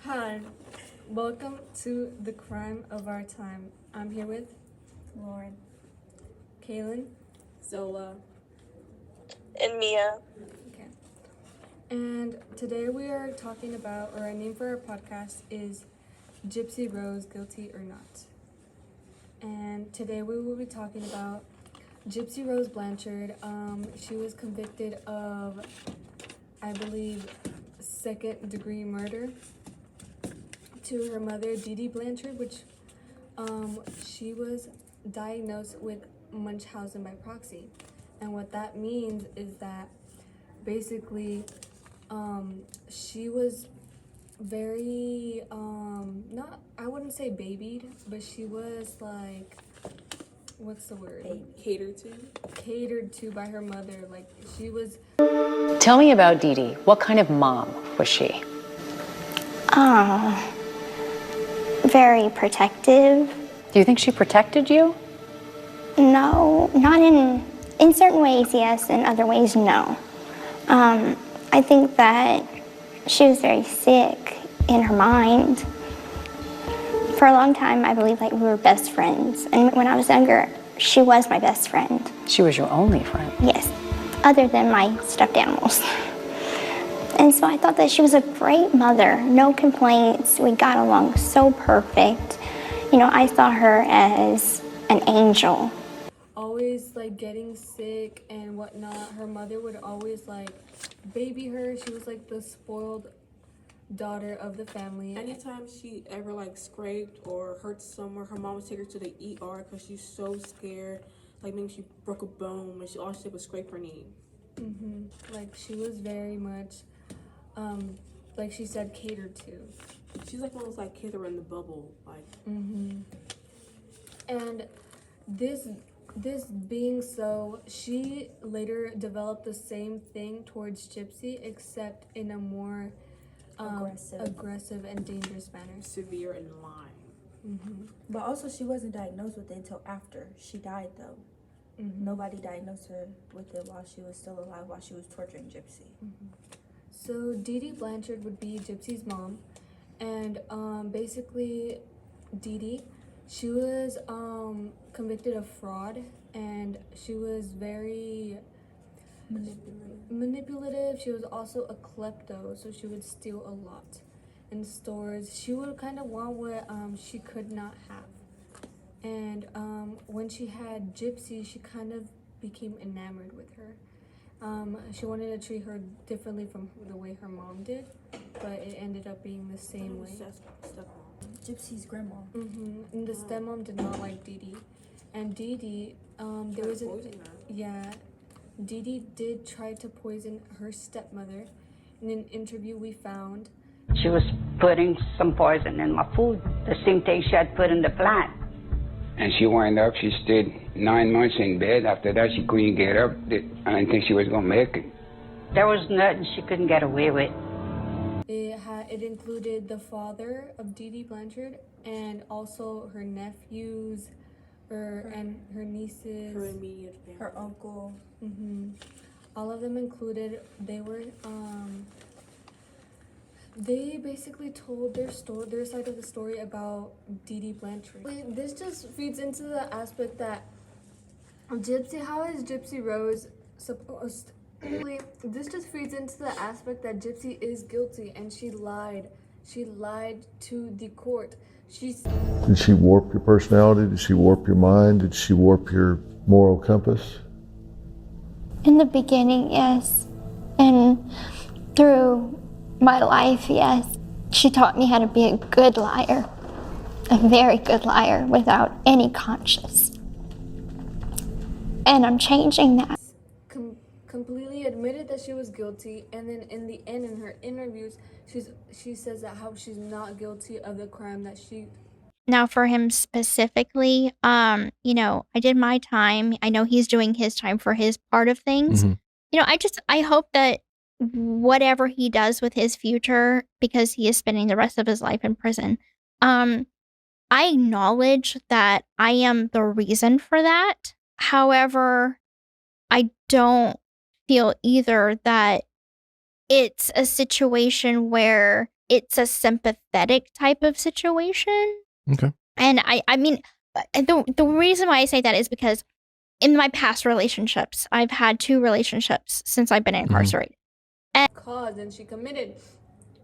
Hi, welcome to The Crime of Our Time. I'm here with Lauren. Kaylin. Zola. And Mia. Okay. And today we are talking about, or our name for our podcast is Gypsy Rose, Guilty or Not. And today we will be talking about Gypsy Rose Blanchard. She was convicted of, I believe, second-degree murder to her mother, Dee Dee Blanchard, which she was diagnosed with Munchausen by proxy. And what that means is that basically she was very, not, I wouldn't say babied, but she was like, what's the word? Catered to by her mother. Like, she was... Tell me about Dee Dee. What kind of mom was she? Very protective. Do you think she protected you? No, not in certain ways, yes, in other ways, no. I think that she was very sick in her mind. For a long time, I believe like we were best friends. And when I was younger, she was my best friend. She was your only friend. Yes, other than my stuffed animals. And so I thought that she was a great mother, no complaints. We got along so perfect. You know, I saw her as an angel. Always like getting sick and whatnot. Her mother would always like baby her. She was like the spoiled daughter of the family. Anytime she ever like scraped or hurt somewhere, her mom would take her to the ER because she's so scared. Like maybe she broke a bone and all she did was scrape her knee. Like she was very much, like she said, catered to. She's like one of those like kids that were in the bubble, like. And this being so, she later developed the same thing towards Gypsy, except in a more aggressive and dangerous manner. Severe and lying. But also, she wasn't diagnosed with it until after she died, though. Nobody diagnosed her with it while she was still alive, while she was torturing Gypsy. So Dee Dee Blanchard would be Gypsy's mom, and basically Dee Dee, she was convicted of fraud, and she was very manipulative. She was also a klepto, so she would steal a lot in stores. She would kind of want what she could not have. And when she had Gypsy, she kind of became enamored with her. She wanted to treat her differently from the way her mom did, but it ended up being the same way. Gypsy's grandma. And the stepmom did not like Dee Dee. And Dee Dee, there was Dee Dee did try to poison her stepmother. In an interview we found, she was putting some poison in my food, the same thing she had put in the plant. And she wound up, she stayed 9 months in bed. After that, she couldn't get up. I didn't think she was going to make it. There was nothing she couldn't get away with. It included the father of Dee Dee Blanchard and also her nephews, and her nieces, Her immediate family. Her uncle. All of them included. They basically told their side of the story about Dee Dee Blanchard. This just feeds into the aspect that Gypsy, how is Gypsy Rose supposed? This just feeds into the aspect that Gypsy is guilty and she lied. She lied to the court. Did she warp your personality? Did she warp your mind? Did she warp your moral compass? In the beginning, yes. And through my life, yes. She taught me how to be a good liar. A very good liar without any conscience. And I'm changing that. Completely admitted that she was guilty, and then in the end, in her interviews, she says that how she's not guilty of the crime that she. Now for him specifically, I did my time. I know he's doing his time for his part of things. I hope that whatever he does with his future, because he is spending the rest of his life in prison, I acknowledge that I am the reason for that. However, I don't feel either that it's a situation where it's a sympathetic type of situation. Okay. And I mean, the reason why I say that is because in my past relationships, I've had 2 relationships since I've been incarcerated. Cause and she committed.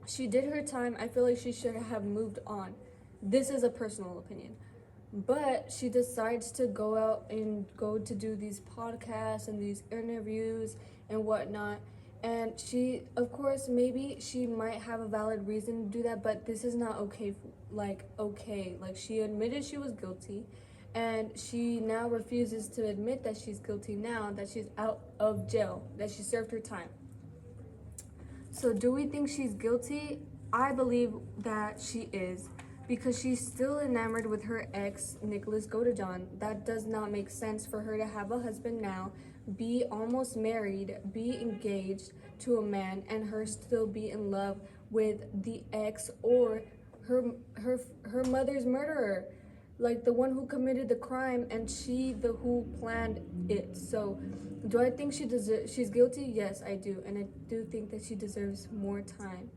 She did her time. I feel like she should have moved on. This is a personal opinion. But she decides to go out and go to do these podcasts and these interviews and whatnot. And she, of course, maybe she might have a valid reason to do that, but this is not okay. Like, she admitted she was guilty, and she now refuses to admit that she's guilty now that she's out of jail, that she served her time. So do we think she's guilty? I believe that she is, because she's still enamored with her ex, Nicholas Godejohn. That does not make sense for her to have a husband now, be almost married, be engaged to a man, and her still be in love with the ex or her mother's murderer, like the one who committed the crime, and she the who planned it. So do I think she's guilty? Yes, I do, and I do think that she deserves more time.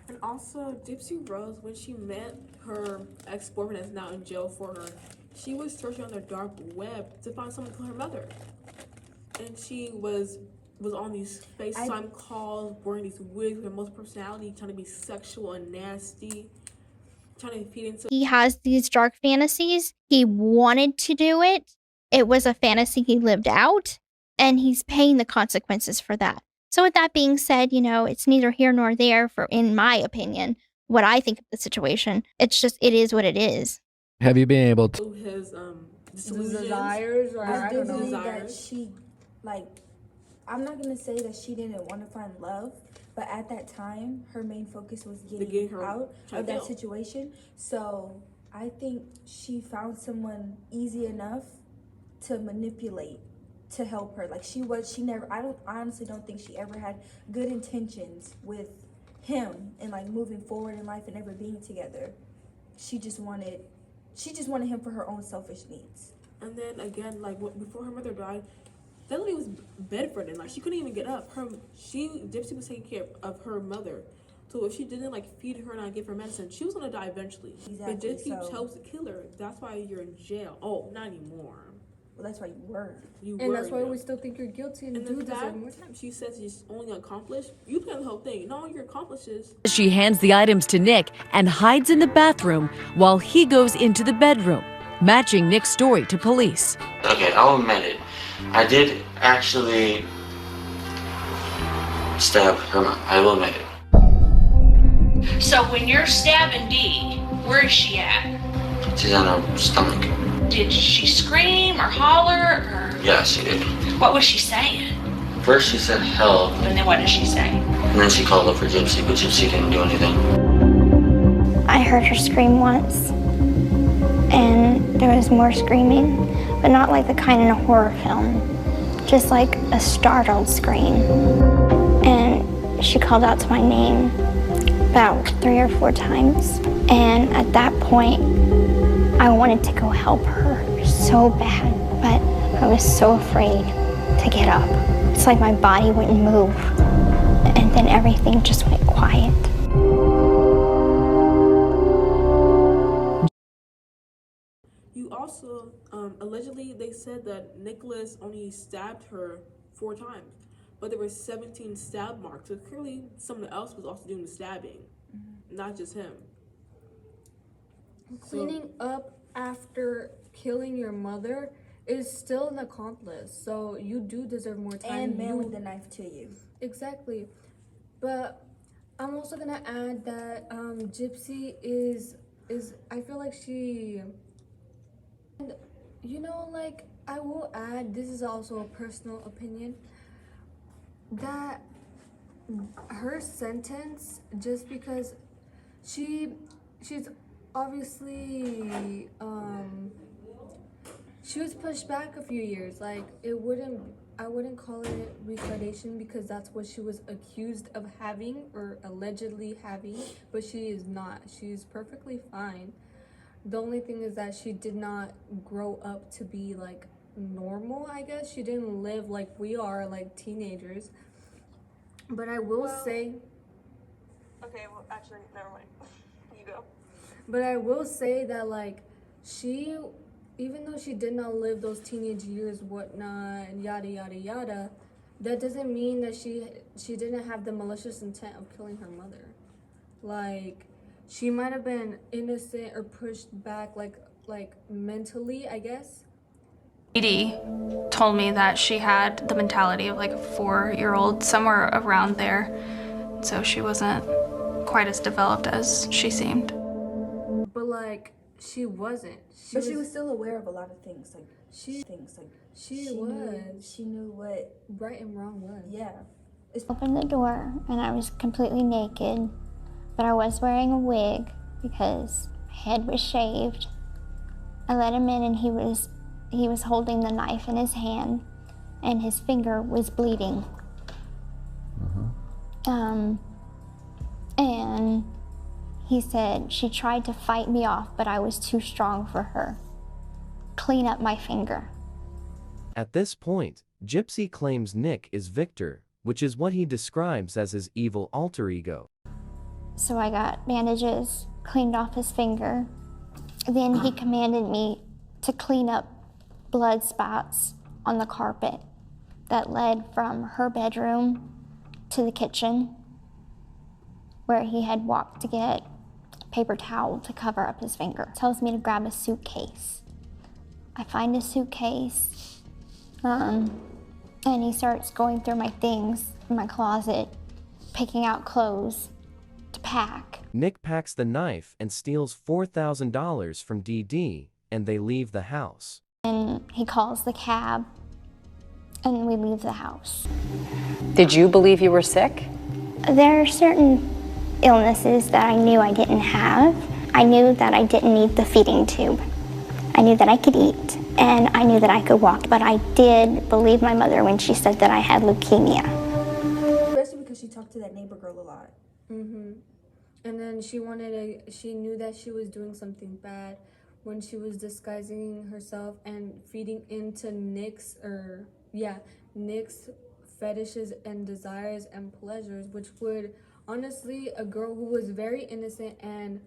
And also, Gypsy Rose, when she met her ex-boyfriend that's now in jail for her, she was searching on the dark web to find someone to kill her mother. And she was on these FaceTime calls, wearing these wigs with her most personality, trying to be sexual and nasty, trying to feed into... He has these dark fantasies. He wanted to do it. It was a fantasy he lived out, and he's paying the consequences for that. So with that being said, it's neither here nor there for, in my opinion, what I think of the situation. It's just, it is what it is. Have you been able to? His desires, or I I do don't know. believe that she, I'm not gonna say that she didn't want to find love, but at that time, her main focus was getting her out of that situation. So I think she found someone easy enough to manipulate to help her. I honestly don't think she ever had good intentions with him and moving forward in life and ever being together. She just wanted him for her own selfish needs. And then again, before her mother died, that lady was bedridden. She couldn't even get up. Gypsy was taking care of her mother. So if she didn't feed her and not give her medicine, she was gonna die eventually. Exactly. But Gypsy chose to kill her. That's why you're in jail. Oh, not anymore. Well, that's why you were. That's why we still think you're guilty and do deserve more time. She says she's only accomplished. You plan the whole thing. Not all your accomplices. She hands the items to Nick and hides in the bathroom while he goes into the bedroom, matching Nick's story to police. Okay, I'll admit it. I did actually stab her mom. I will admit it. So when you're stabbing Dee, where is she at? She's on her stomach. Did she scream or holler or? Yeah, she did. What was she saying? First she said help. And then what did she say? And then she called up for Gypsy, but Gypsy didn't do anything. I heard her scream once, and there was more screaming, but not like the kind in a horror film, just like a startled scream. And she called out to my name about 3 or 4 times, and at that point, I wanted to go help her so bad, but I was so afraid to get up. It's like my body wouldn't move, and then everything just went quiet. You also, allegedly, they said that Nicholas only stabbed her 4 times, but there were 17 stab marks. So clearly, someone else was also doing the stabbing, not just him. Cleaning up after killing your mother is still an accomplice, so you do deserve more time. And mailing the knife to you. Exactly. But I'm also gonna add that Gypsy is I feel like she, and I will add, this is also a personal opinion, that her sentence, just because she's obviously she was pushed back a few years. I wouldn't call it retardation, because that's what she was accused of having or allegedly having, but she is not. She's perfectly fine. The only thing is that she did not grow up to be normal, I guess. She didn't live like we are, like teenagers. But I will say... Okay, well, actually, never mind. You go. But I will say that, like, she, even though she did not live those teenage years, whatnot, and yada, yada, yada, that doesn't mean that she didn't have the malicious intent of killing her mother. Like, she might have been innocent or pushed back, like mentally, I guess. Dee told me that she had the mentality of like a 4-year-old, somewhere around there. So she wasn't quite as developed as she seemed. But like, she wasn't. She was still aware of a lot of things. Like she knew what right and wrong was. Yeah. I opened the door and I was completely naked, but I was wearing a wig because my head was shaved. I let him in and he was holding the knife in his hand and his finger was bleeding. And he said she tried to fight me off, but I was too strong for her. Clean up my finger. At this point, Gypsy claims Nick is Victor, which is what he describes as his evil alter ego. So I got bandages, cleaned off his finger. Then he commanded me to clean up blood spots on the carpet that led from her bedroom to the kitchen, where he had walked to get a paper towel to cover up his finger. Tells me to grab a suitcase. I find a suitcase, and he starts going through my things in my closet, picking out clothes to pack. Nick packs the knife and steals $4,000 from Dee, and they leave the house. And he calls the cab, and we leave the house. Did you believe you were sick? There are certain illnesses that I knew I didn't have. I knew that I didn't need the feeding tube. I knew that I could eat, and I knew that I could walk, but I did believe my mother when she said that I had leukemia. Especially because she talked to that neighbor girl a lot. And then she knew that she was doing something bad when she was disguising herself and feeding into Nick's fetishes and desires and pleasures, which would, honestly, a girl who was very innocent and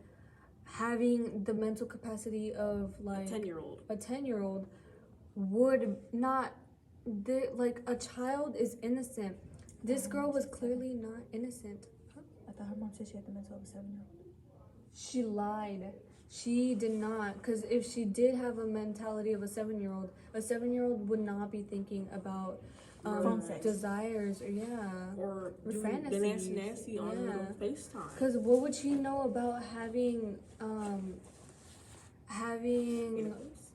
having the mental capacity of like a 10-year-old would not, like, a child is innocent. This girl was clearly not innocent. I thought her mom said she had the mental of a 7-year-old. She lied. She did not, because if she did have a mentality of a 7-year-old, a 7-year-old would not be thinking about desires or doing fantasies. nasty on her FaceTime. Because what would she know about having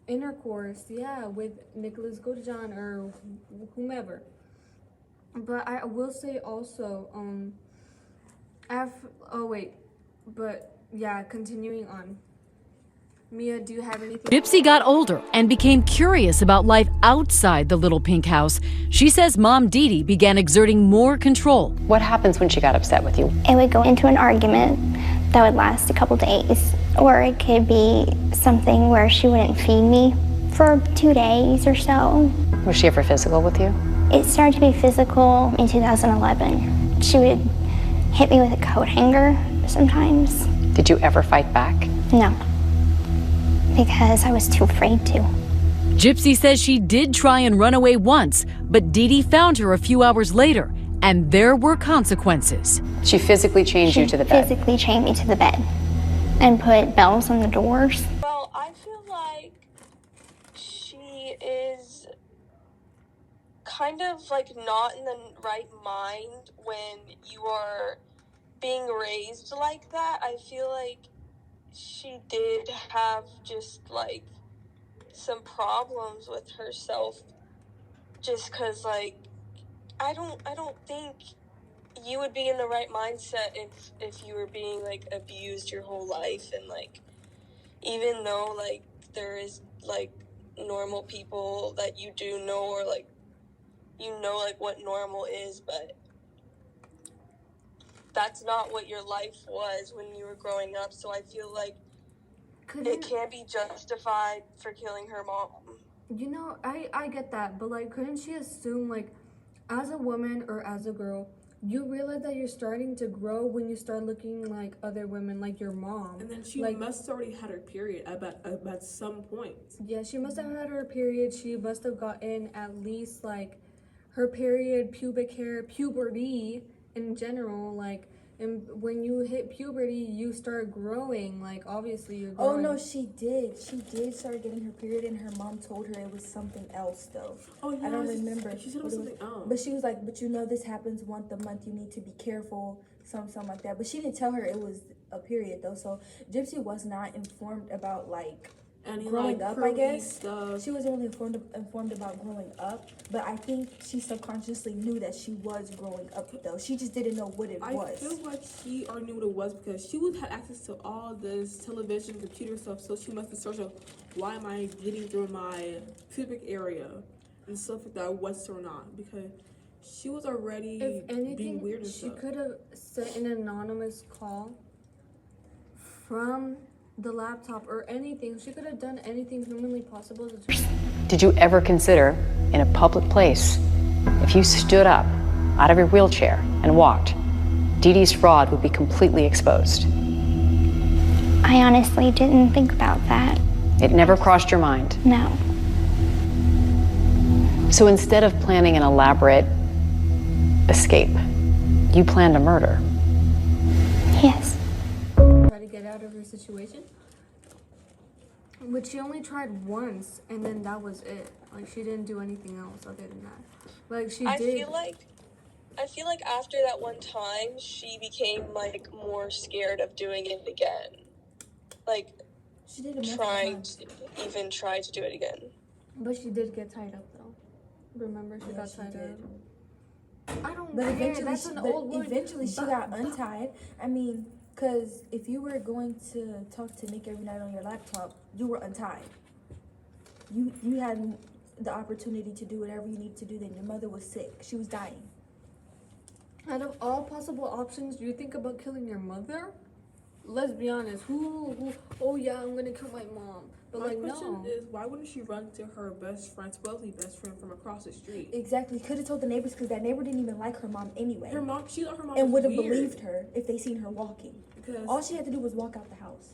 intercourse with Nicholas Godejohn or whomever. But I will say also continuing on. Mia, do you have anything? Gypsy got older and became curious about life outside the little pink house. She says Mom Dee began exerting more control. What happens when she got upset with you? It would go into an argument that would last a couple days, or it could be something where she wouldn't feed me for 2 days or so. Was she ever physical with you? It started to be physical in 2011. She would hit me with a coat hanger sometimes. Did you ever fight back? No, because I was too afraid to. Gypsy says she did try and run away once, but Dee found her a few hours later, and there were consequences. She physically chained you to the bed? She physically chained me to the bed and put bells on the doors. Well, I feel like she is kind of like not in the right mind when you are being raised like that. I feel like she did have just like some problems with herself, just because like I don't think you would be in the right mindset if you were being like abused your whole life. And like, even though like there is like normal people that you do know, or like you know like what normal is, but that's not what your life was when you were growing up. So I feel like it can't be justified for killing her mom. You know, I get that, but like, couldn't she assume, like, as a woman or as a girl, you realize that you're starting to grow when you start looking like other women, like your mom. And then she like, must have already had her period at some point. Yeah, she must have had her period. She must have gotten at least like her period, pubic hair, puberty in general. Like, and when you hit puberty, you start growing. Like, obviously, you're growing. Oh no, she did. She did start getting her period, and her mom told her it was something else, though. Oh yeah, I don't remember. She said it was something else. But she was like, "But you know, this happens once a month. You need to be careful." Something like that. But she didn't tell her it was a period, though. So Gypsy was not informed about like any growing like, up. I guess stuff. she was only informed about growing up. But I think she subconsciously knew that she was growing up, though. She just didn't know what it was. I feel like she already knew what it was because she would have access to all this television, computer stuff. So she must have searched up, why am I bleeding through my pubic area and stuff like that, what's or not, because she was already if anything, being weird and she stuff. could have sent an anonymous call from the laptop or anything. She could have done anything humanly possible to Did you ever consider, in a public place, if you stood up out of your wheelchair and walked, Dee Dee's fraud would be completely exposed? I honestly didn't think about that. It never crossed your mind? No. So instead of planning an elaborate escape, you planned a murder? Yes. try to get out of her situation. But she only tried once, and then that was it. Like, she didn't do anything else other than that. Like, she I did. I feel like after that one time, she became, like, more scared of doing it again. Like, she did try to do it again. But she did get tied up, though. Remember, she got tied up. I don't But care. eventually, That's an old woman. eventually she got untied. I mean, because if you were going to talk to Nick every night on your laptop, you were untied. You had the opportunity to do whatever you needed to do. Then your mother was sick. She was dying. Out of all possible options, do you think about killing your mother? Let's be honest. Who? Oh yeah, I'm gonna kill my mom. But my like, question no. is, why wouldn't she run to her best friend, supposedly best friend from across the street? Exactly. Could have told the neighbors because that neighbor didn't even like her mom anyway. Her mom, she thought her mom and was would have weird. believed her if they seen her walking. Because all she had to do was walk out the house.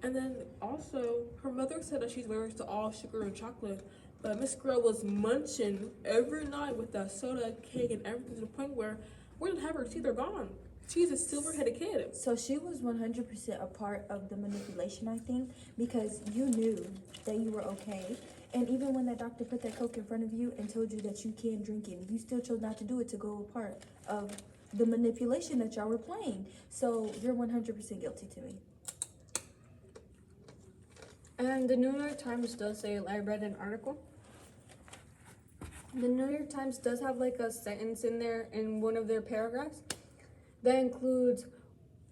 And then also, her mother said that she's allergic to all sugar and chocolate. But Miss Girl was munching every night with that soda, cake, and everything to the point where we didn't have her teeth are gone. She's a silver-headed kid. So she was 100% a part of the manipulation, I think, because you knew that you were okay. And even when that doctor put that Coke in front of you and told you that you can't drink it, you still chose not to do it to go a part of the manipulation that y'all were playing. So you're 100% guilty to me. And the New York Times does say, I read an article. The New York Times does have like a sentence in there in one of their paragraphs that includes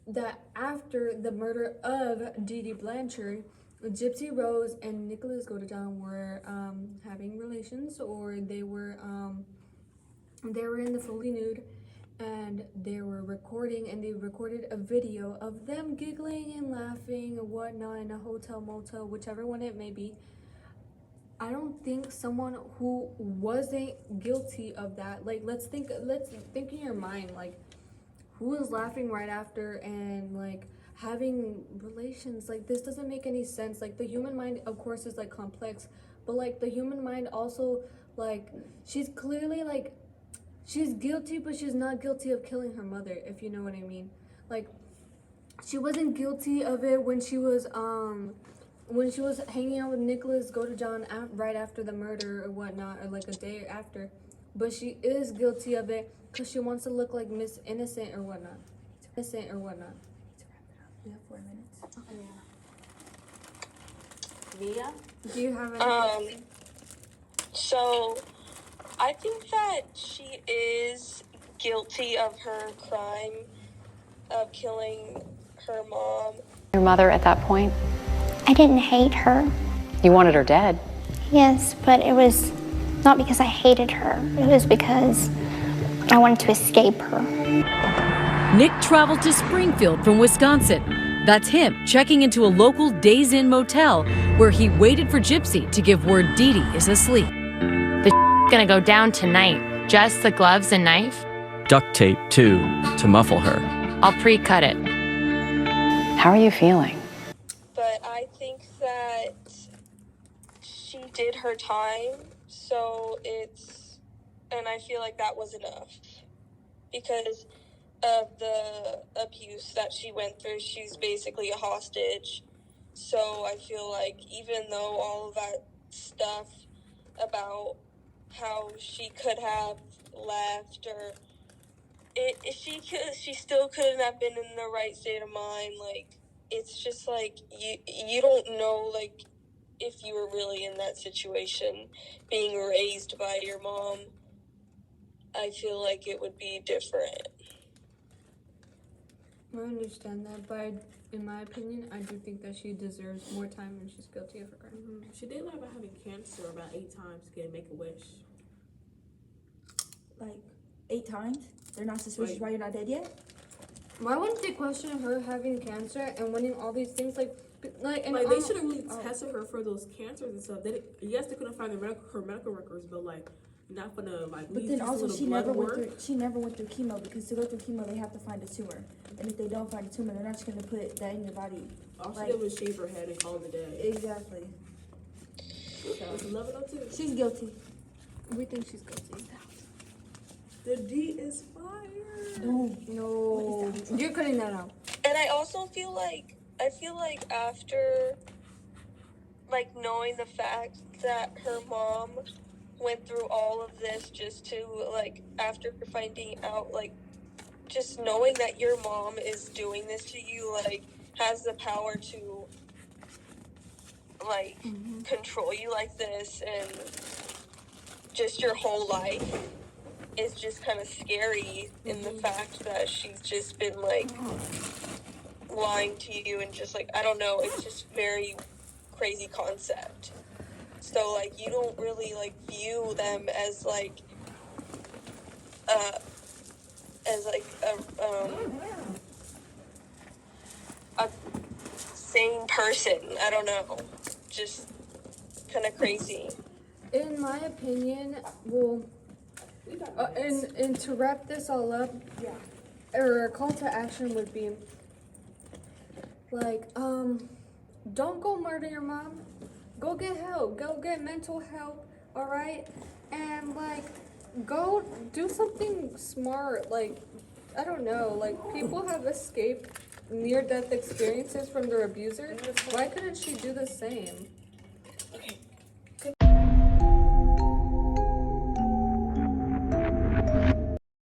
that after the murder of Dee Dee Blanchard, Gypsy Rose and Nicholas Godejohn were having relations, or they were in the fully nude, and they were recording, and they recorded a video of them giggling and laughing and whatnot in a hotel, motel, whichever one it may be. I don't think someone who wasn't guilty of that, like, let's think in your mind, like, who was laughing right after and like having relations? Like, this doesn't make any sense. Like, the human mind, of course, is like complex, but like the human mind also, like, she's clearly like, she's guilty, but she's not guilty of killing her mother, if you know what I mean. Like, she wasn't guilty of it when she was hanging out with Nicholas Godejohn right after the murder or whatnot, or like a day after. But she is guilty of it because she wants to look like Miss Innocent or whatnot. We have 4 minutes. Mia? Do you have any? So, I think that she is guilty of her crime of killing her mom. Your mother at that point? I didn't hate her. You wanted her dead. Yes, but it was not because I hated her. It was because I wanted to escape her. Nick traveled to Springfield from Wisconsin. That's him checking into a local Days Inn motel where he waited for Gypsy to give word Dee Dee is asleep. The gonna go down tonight. Just the gloves and knife? Duct tape, too, to muffle her. I'll pre-cut it. How are you feeling? But I think that she did her time, so and I feel like that was enough. Because of the abuse that she went through, she's basically a hostage. So I feel like even though all of that stuff about how she could have left, or she still couldn't have been in the right state of mind. Like, it's just like you don't know, like, if you were really in that situation, being raised by your mom. I feel like it would be different. I understand that, but in my opinion, I do think that she deserves more time and she's guilty of her crime. She did lie about having cancer about 8 times to get Make-A-Wish. Like 8 times? They're not suspicious why you're not dead yet? Why wouldn't they question her having cancer and winning all these things? Like they should have really tested her for those cancers and stuff. Yes, they couldn't find her medical records, but like, not gonna like. But then also, she never went through chemo, because to go through chemo, they have to find a tumor, and if they don't find a tumor, they're not just gonna put that in your body. All she did was shave her head and call it a day. Exactly. So, she's guilty. We think she's guilty. The D is fired. No, you're cutting that out. And I also feel like after, like, knowing the fact that her mom went through all of this just to, like, after finding out, like, just knowing that your mom is doing this to you, like, has the power to, like, control you like this, and just your whole life is just kind of scary in the fact that she's just been, like, lying to you, and just, like, I don't know, it's just very crazy concept. So, like, you don't really, like, view them as, like, a sane person. I don't know. Just kind of crazy. In my opinion, well, and to wrap this all up, or a call to action would be, like, don't go murder your mom. Go get help. Go get mental help, all right? And, like, go do something smart. Like, I don't know. Like, people have escaped near-death experiences from their abuser. Why couldn't she do the same?